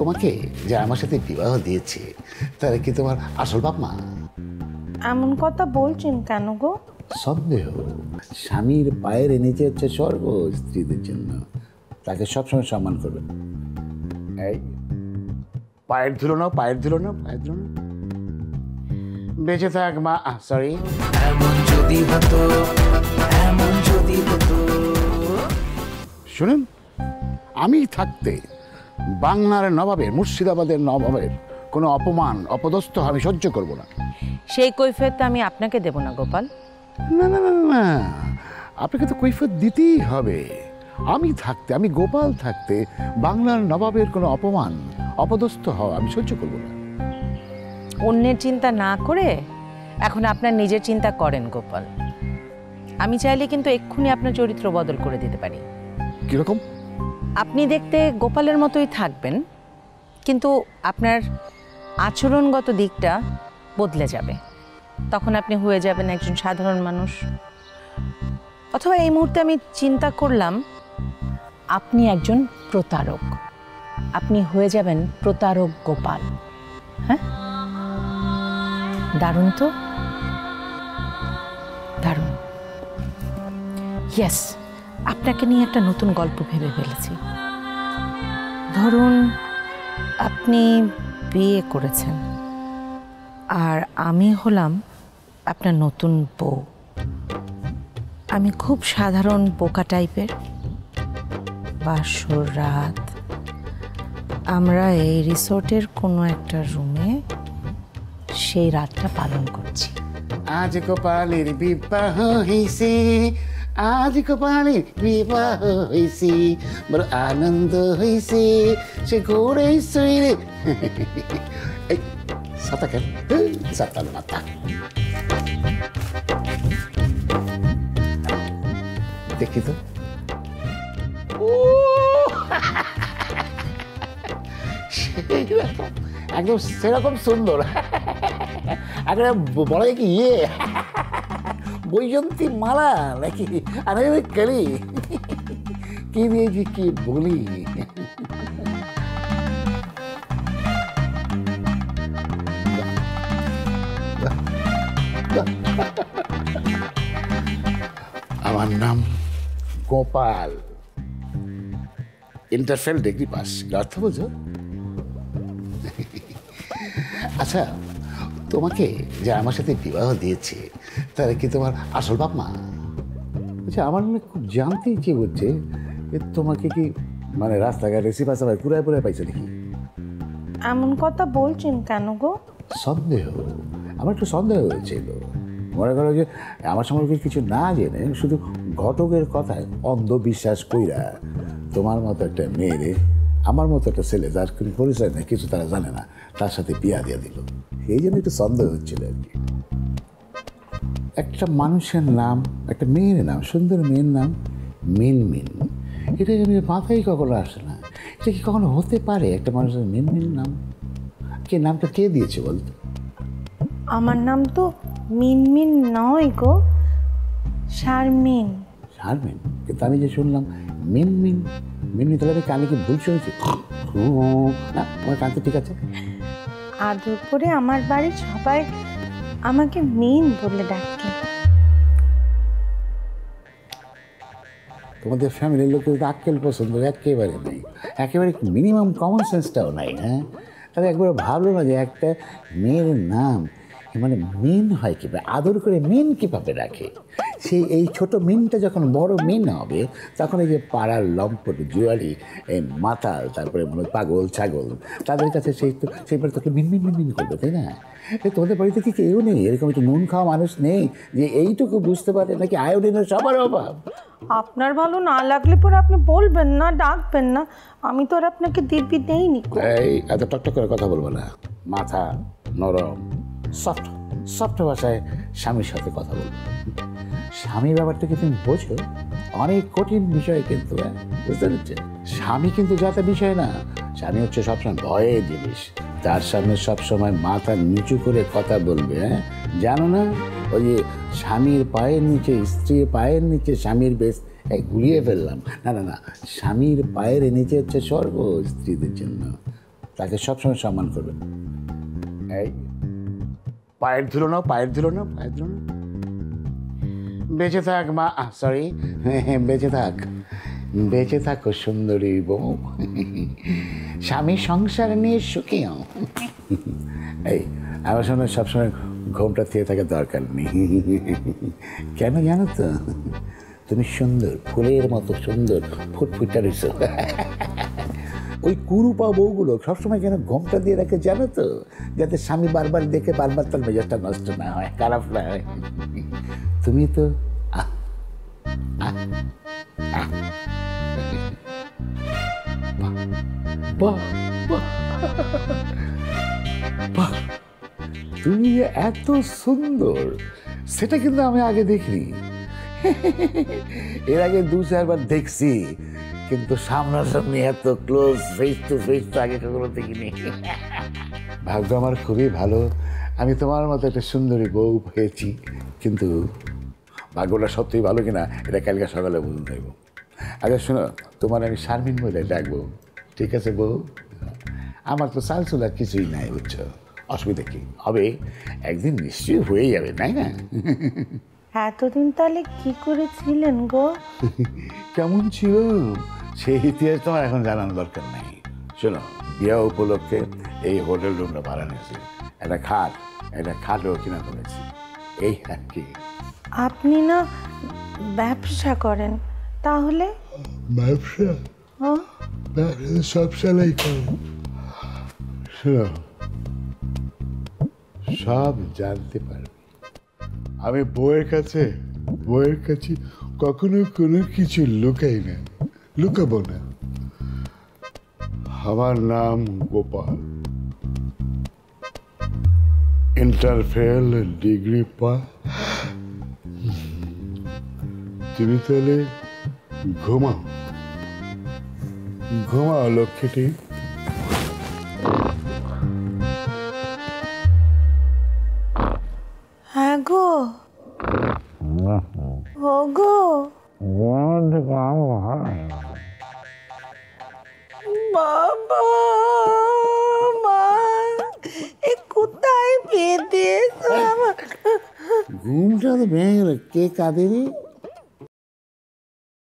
তোমাকে যে আমার সাথে বিবাহ দিয়েছে তারা কি তোমার আসল বাপ মা? এমন কথা বলছেন কেন গো? সন্দেহ। স্বামীর পায়ের নিচে হচ্ছে স্বর্গ স্ত্রীদের জন্য, তাকে সবসময় সম্মান করবে। এই পায়ের ধুলো নাও, পায়ের ধুলো নাও, পায়ের ধুলো নাও। বেঁচে থাক মা। সরি। এমন যদি হতো, এমন যদি হতো। শুনুন, আমি থাকতে বাংলার নবাবের, মুর্শিদাবাদের নবাবের কোনো অপমান অপদস্থ আমি সহ্য করব না। সেই কৈফিয়ত আমি আপনাকে দেব না গোপাল। না না না না, আপনাকে তো কৈফিয়ত দিতেই হবে। আমি থাকতে, আমি গোপাল থাকতে বাংলার নবাবের কোনো অপমান অপদস্থ হওয়া আমি সহ্য করব না। অন্যের চিন্তা না করে এখন আপনার নিজের চিন্তা করেন গোপাল। আমি চাইলে কিন্তু এক্ষুনি আপনার চরিত্র বদল করে দিতে পারি। কিরকম? আপনি দেখতে গোপালের মতোই থাকবেন, কিন্তু আপনার আচরণগত দিকটা বদলে যাবে। তখন আপনি হয়ে যাবেন একজন সাধারণ মানুষ। অথবা এই মুহূর্তে আমি চিন্তা করলাম আপনি একজন প্রতারক। আপনি হয়ে যাবেন প্রতারক গোপাল। হ্যাঁ, দারুণ তো, দারুণ। ইয়েস, আপনাকে নিয়ে একটা নতুন গল্প ভেবে ফেলেছি। ধরুন আপনি বিয়ে করেছেন আর আমি হলাম আপনার নতুন বউ। আমি খুব সাধারণ বোকা টাইপের। বাসর রাত আমরা এই রিসোর্টের কোনো একটা রুমে সেই রাতটা পালন করছি। আজ গোপালের বিবাহ হইছে, আজ গোপালের বিবাহ হইছে, বড় আনন্দ হইছে, সে ঘুরে শুইরে। এই সাতা কেন? সাতাল মাতা। দেখি তো। একদম সেরকম সুন্দর, একটা বলা যায় কি ইয়ে বৈজন্তী মালা নাকি আরে কালি কি দিয়েছি কি বলি। আমার নাম গোপাল, ইন্টারফেল ডিগ্রি পাস। অর্থ বোঝো? আচ্ছা, তোমাকে যে আমার সাথে বিবাহ দিয়েছে তারা কি তোমার আসল বাপ মা? আচ্ছা, আমার মনে খুব জানতে ইচ্ছে করছে তোমাকে কি মানে রাস্তাঘাটে সিপাসাবাই পুরায় পুরায় পাইছে নাকি? এমন কথা বলছেন কেন গো? সন্দেহ। আমার একটু সন্দেহ হয়েছিল। মনে করো যে আমার সম্পর্কে কিছু না জেনে শুধু ঘটকের কথায় অন্ধবিশ্বাস কইরা তোমার মতো একটা মেয়েরে, আমার মতো একটা ছেলে যার কোনো পরিচয় নেই, কিছু তারা জানে না, তার সাথে বিয়া দিয়ে দিল। এই জন্য একটু সন্দেহ হচ্ছিল আর কি। একটা মানুষের নাম, একটা মেয়ের নাম, সুন্দর মেয়ের নাম মিনমিন, এটা যেন মাথায় কখনো আসে না। এটা কি কখনো হতে পারে একটা মানুষের মিনমিন নাম? কে নামটা কে দিয়েছে বলতো? আমার নাম তো মিনমিন নয় গো, শারমিন। শারমিন? কিন্তু আমি যে শুনলাম মিনমিন। মিনমিন, তাহলে আমি কানে কি ভুল শুনেছি? না, আমার কান তো ঠিক আছে। আদর করে আমার বাড়ির সবাই আমাকে মিন বলে ডাকে। তোমাদের ফ্যামিলির লোকের তো আক্কেল পছন্দ একেবারে নেই, একেবারে মিনিমাম কমন সেন্সটাও নাই। হ্যাঁ, তাহলে একবার ভাবলো না যে একটা মেয়ের নাম মানে মিন হয় কীভাবে, আদর করে মিন কীভাবে রাখে। সেই এই ছোট মিনটা যখন বড় মিন হবে তখন এই যে পাড়ার লম্পট জুয়ারি, এই মাতাল, তারপরে মনে পাগল ছাগল, তাদের কাছে সেইবার তোকে মিনমিন মিনমিন করবে, তাই না? তোমাদের বাড়িতে কি কেউ নেই এরকম একটু নুন খাওয়া মানুষ নেই যে এইটুকু বুঝতে পারে নাকি আয়োডিনের সবার অভাব? আপনার ভালো না লাগলে পরে আপনি বলবেন না, ডাকবেন না। আমি তো আর আপনাকে দিব্যি দেইনি। এই এত টকটক করে কথা বলবো না, মাথা নরম, সফট সফট ভাষায় স্বামীর সাথে কথা বলবো। স্বামীর ব্যাপারটাকে তুমি বোঝো, অনেক কঠিন বিষয় কিন্তু, বুঝতে পারছে? স্বামী কিন্তু যাতে বিষয় না, স্বামী হচ্ছে সবসময় ভয়ের জিনিস। তার সামনে সবসময় মাথা নিচু করে কথা বলবে। হ্যাঁ, জানো না ওই যে স্বামীর পায়ের নিচে স্ত্রীর পায়ের নিচে স্বামীর বেশ, এই গুলিয়ে ফেললাম। না না না, স্বামীর পায়ের নিচে হচ্ছে স্বর্গ স্ত্রীদের জন্য, তাকে সবসময় সম্মান করবেন। এই পায়ের ধুলো নাও, পায়ের ধুলো নাও, পায়ের ধুলো নাও। বেঁচে থাক মা, সরি, বেঁচে থাক, বেঁচে থাকো সুন্দরী বউ, স্বামী সংসার নিয়ে সুখী হও। এই আমার সঙ্গে সবসময় ঘোমটা থেকে থাকার দরকার নেই। কেন জানো তো? তুমি সুন্দর, ফুলের মতো সুন্দর ফুটফুটা রয়েছ। ওই কুরুপা বউগুলো সবসময় কেন ঘোমটা দিয়ে রাখে জানো তো? যাতে স্বামী বারবার দেখে বারবার তার মেজাজটা নষ্ট না হয়, খারাপ না হয়। তুমি তো বাহ, বাহ, বাহ, তুমি যে এত সুন্দর সেটা কিন্তু আমি আগে দেখিনি। এর আগে 2-4 বার দেখছি, কিন্তু সামনাসামনি এত ক্লোজ ফেস টু ফেস তো আগে কখনো দেখিনি। ভাগ্য আমার খুবই ভালো, আমি তোমার মতো একটা সুন্দরী বউ পেয়েছি। কিন্তু ভাগ্যটা সত্যিই ভালো কিনা এটা কালকে সকালে বলতে দেব। আচ্ছা শোনো, তোমার আমি শারমিন বলে ডাকবো, ঠিক আছে বউ? আমার তো সালসুলা কিছুই নাই, বুঝছো? অসুবিধা কি হবে? একদিন নিশ্চয়ই হয়ে যাবে, তাই না? এতদিন তাহলে কি করেছিলেন গো? কেমন ছিল সেই ইতিহাস তোমার এখন জানানোর দরকার নেই। শোনো, বিয়া উপলক্ষে এই হোটেল রুমটা ভাড়া নিয়েছি, একটা খাটও কিনা করেছি, এই আর কি। আপনি না ব্যবসা করেন, তাহলে? ব্যবসা সব সালাই করো। শোনো, সব জানতে পারবে। আমি বউয়ের কাছে কখনো কোনো কিছু লুকাই না, লুকাবো না। আমার নাম গোপাল, ইন্টারফেল ডিগ্রি পা। তুমি তাহলে ঘুমাও, ঘুমাও লক্ষ্মীটি। হ্যাঁ গো, ও গো, বাবা মা, এ কোথায় পেয়ে দিয়েছো আমার? ঘুমটা তো ভেঙে গেল, কে কাঁদেনি?